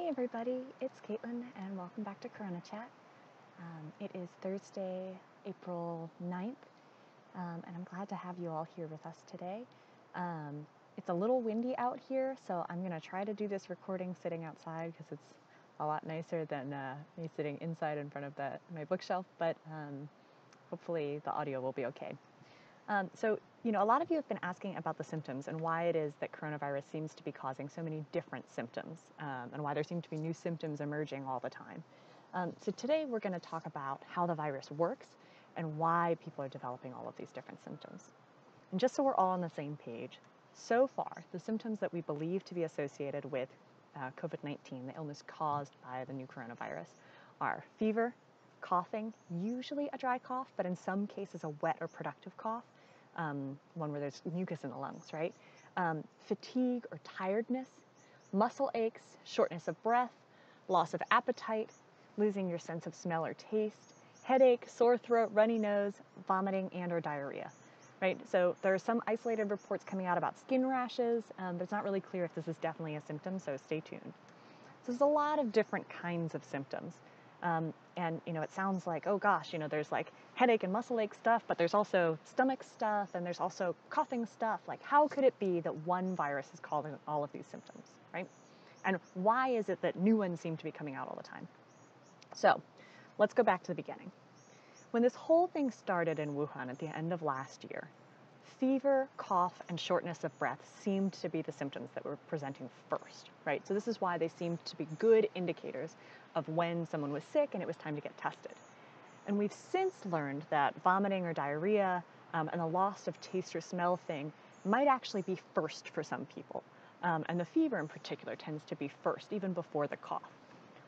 Hey everybody, it's Caitlin and welcome back to CoronaChat. It is Thursday, April 9th, and I'm glad to have you all here with us today. It's a little windy out here, so I'm going to try to do this recording sitting outside because it's a lot nicer than me sitting inside in front of my bookshelf, but hopefully the audio will be okay. A lot of you have been asking about the symptoms and why it is that coronavirus seems to be causing so many different symptoms, and why there seem to be new symptoms emerging all the time. So today we're going to talk about how the virus works and why people are developing all of these different symptoms. And just so we're all on the same page, so far, the symptoms that we believe to be associated with COVID-19, the illness caused by the new coronavirus, are fever, coughing, usually a dry cough, but in some cases a wet or productive cough, one where there's mucus in the lungs, right? Fatigue or tiredness, muscle aches, shortness of breath, loss of appetite, losing your sense of smell or taste, headache, sore throat, runny nose, vomiting, and or diarrhea, right? So there are some isolated reports coming out about skin rashes, but it's not really clear if this is definitely a symptom, so stay tuned. So there's a lot of different kinds of symptoms. And it sounds like, oh gosh, there's like headache and muscle ache stuff, but there's also stomach stuff and there's also coughing stuff. Like, how could it be that one virus is causing all of these symptoms, right? And why is it that new ones seem to be coming out all the time? So let's go back to the beginning. When this whole thing started in Wuhan at the end of last year, fever, cough, and shortness of breath seemed to be the symptoms that were presenting first, right? So this is why they seemed to be good indicators of when someone was sick and it was time to get tested. And we've since learned that vomiting or diarrhea and the loss of taste or smell thing might actually be first for some people. And the fever in particular tends to be first, even before the cough.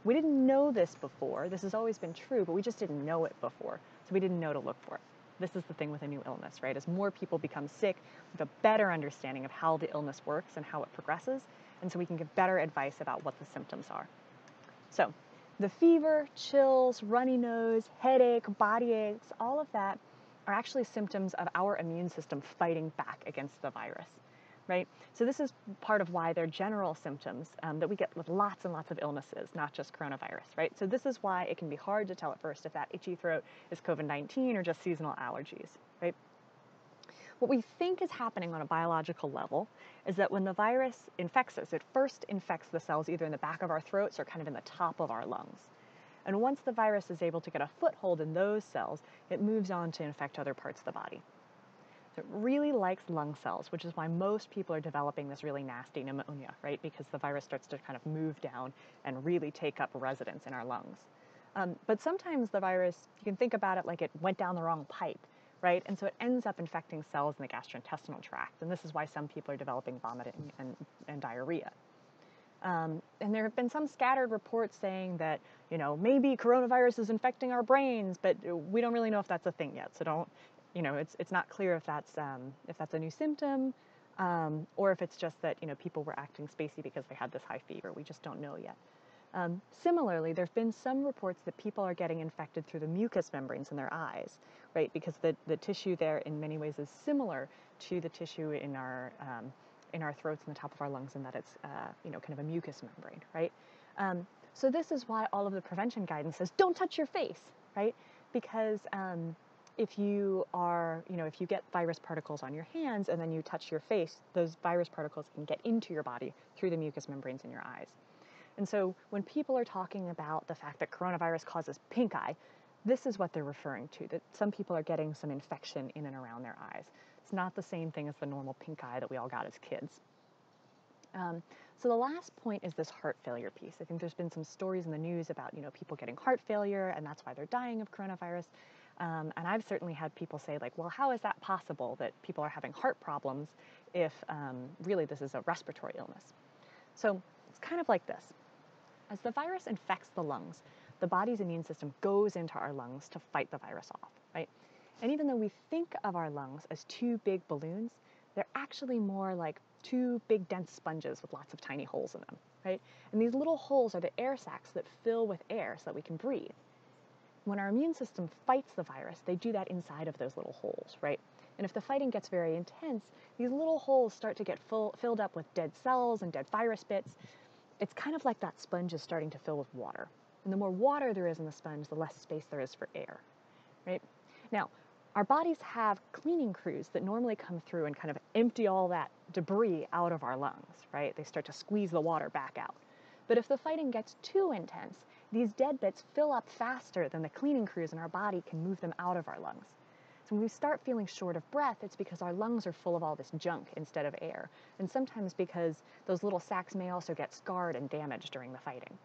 We didn't know this before. This has always been true, but we just didn't know it before. So we didn't know to look for it. This is the thing with a new illness, right? As more people become sick, we have a better understanding of how the illness works and how it progresses, and so we can give better advice about what the symptoms are. So the fever, chills, runny nose, headache, body aches, all of that are actually symptoms of our immune system fighting back against the virus, right? So this is part of why they're general symptoms that we get with lots and lots of illnesses, not just coronavirus, right? So this is why it can be hard to tell at first if that itchy throat is COVID-19 or just seasonal allergies, right? What we think is happening on a biological level is that when the virus infects us, it first infects the cells either in the back of our throats or kind of in the top of our lungs. And once the virus is able to get a foothold in those cells, it moves on to infect other parts of the body. So it really likes lung cells, which is why most people are developing this really nasty pneumonia, right? Because the virus starts to kind of move down and really take up residence in our lungs. But sometimes the virus, you can think about it like it went down the wrong pipe, right? And so it ends up infecting cells in the gastrointestinal tract. And this is why some people are developing vomiting and diarrhea. And there have been some scattered reports saying that, maybe coronavirus is infecting our brains, but we don't really know if that's a thing yet. So don't, it's not clear if that's a new symptom, or if it's just that, people were acting spacey because they had this high fever. We just don't know yet. Similarly, there have been some reports that people are getting infected through the mucous membranes in their eyes, right? Because the tissue there in many ways is similar to the tissue in our throats and the top of our lungs, in that it's, kind of a mucous membrane, right? So this is why all of the prevention guidance says, don't touch your face, right? Because if you get virus particles on your hands and then you touch your face, those virus particles can get into your body through the mucous membranes in your eyes. And so when people are talking about the fact that coronavirus causes pink eye, this is what they're referring to, that some people are getting some infection in and around their eyes. It's not the same thing as the normal pink eye that we all got as kids. So the last point is this heart failure piece. I think there's been some stories in the news about, people getting heart failure and that's why they're dying of coronavirus. And I've certainly had people say, like, well, how is that possible that people are having heart problems if really this is a respiratory illness? So it's kind of like this. As the virus infects the lungs, the body's immune system goes into our lungs to fight the virus off, right? And even though we think of our lungs as two big balloons, they're actually more like two big dense sponges with lots of tiny holes in them, right? And these little holes are the air sacs that fill with air so that we can breathe. When our immune system fights the virus, they do that inside of those little holes, right? And if the fighting gets very intense, these little holes start to get filled up with dead cells and dead virus bits, it's kind of like that sponge is starting to fill with water. And the more water there is in the sponge, the less space there is for air, right? Now, our bodies have cleaning crews that normally come through and kind of empty all that debris out of our lungs, right? They start to squeeze the water back out. But if the fighting gets too intense, these dead bits fill up faster than the cleaning crews in our body can move them out of our lungs. So when we start feeling short of breath, it's because our lungs are full of all this junk instead of air, and sometimes because those little sacs may also get scarred and damaged during the fighting.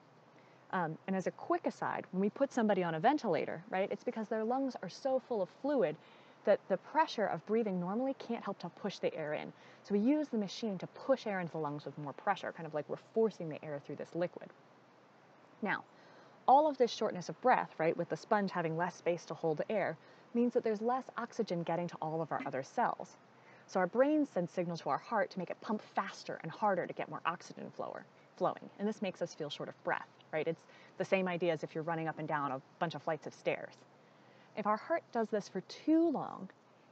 And as a quick aside, when we put somebody on a ventilator, right, it's because their lungs are so full of fluid that the pressure of breathing normally can't help to push the air in. So we use the machine to push air into the lungs with more pressure, kind of like we're forcing the air through this liquid. Now, all of this shortness of breath, right, with the sponge having less space to hold the air, means that there's less oxygen getting to all of our other cells. So our brains send signals to our heart to make it pump faster and harder to get more oxygen flowing. And this makes us feel short of breath, right? It's the same idea as if you're running up and down a bunch of flights of stairs. If our heart does this for too long,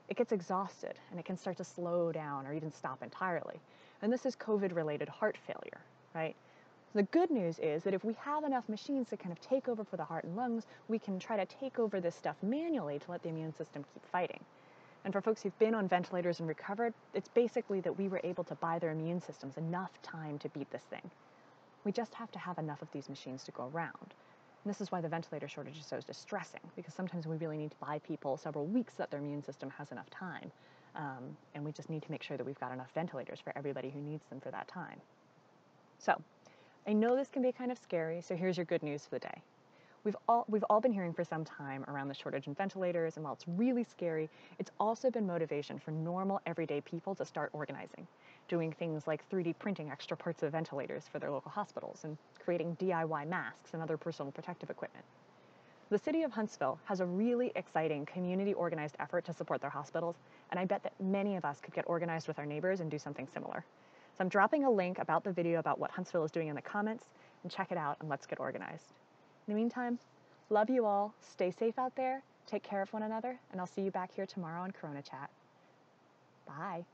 it gets exhausted and it can start to slow down or even stop entirely. And this is COVID-related heart failure, right? The good news is that if we have enough machines to kind of take over for the heart and lungs, we can try to take over this stuff manually to let the immune system keep fighting. And for folks who've been on ventilators and recovered, it's basically that we were able to buy their immune systems enough time to beat this thing. We just have to have enough of these machines to go around. And this is why the ventilator shortage is so distressing, because sometimes we really need to buy people several weeks so that their immune system has enough time. And we just need to make sure that we've got enough ventilators for everybody who needs them for that time. So, I know this can be kind of scary, so here's your good news for the day. We've all been hearing for some time around the shortage in ventilators, and while it's really scary, it's also been motivation for normal, everyday people to start organizing, doing things like 3D printing extra parts of ventilators for their local hospitals and creating DIY masks and other personal protective equipment. The city of Huntsville has a really exciting community-organized effort to support their hospitals, and I bet that many of us could get organized with our neighbors and do something similar. So I'm dropping a link about the video about what Huntsville is doing in the comments, and check it out and let's get organized. In the meantime, love you all, stay safe out there, take care of one another, and I'll see you back here tomorrow on CoronaChat. Bye.